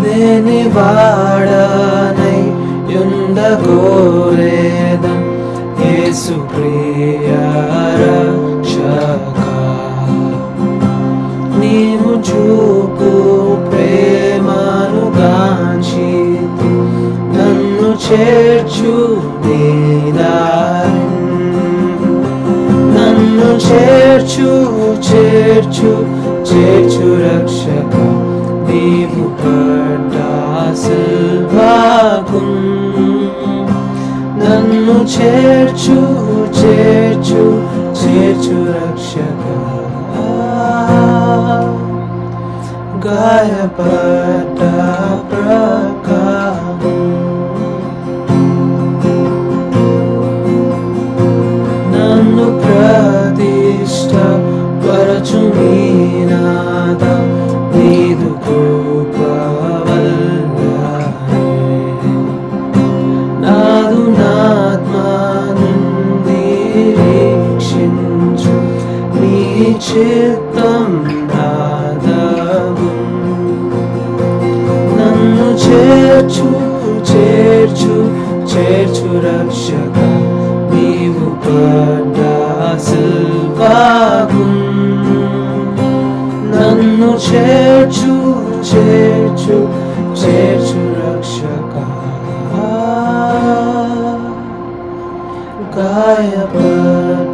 లేని వాడనై యుండగోరేదం యేసు ప్రియ రక్షకా. నీవు చూపు ప్రేమను గాంచితి నన్ను చేర్చు నీ దారి. నన్ను చేర్చు చేర్చు చేర్చు రక్షక నీవు పడ్డ సిల్వాకు. నన్ను చేర్చు చేర్చు చేర్చు రక్షక గాయపడ్డ ప్రకారం. నన్ను ప్రతిష్ట పరచు నీ నాద నీదు కృప వల్లనే. నాదు నాత్మ నిరీక్షించు నీ చిత్తం నాదగు. నన్ను చేర్చు చేర్చు చేర్చు రక్షక నీవు పడ్డ సిల్వాకు. నన్ను చేర్చు చేర్చు చేర్చు రక్షక గాయపడ్డ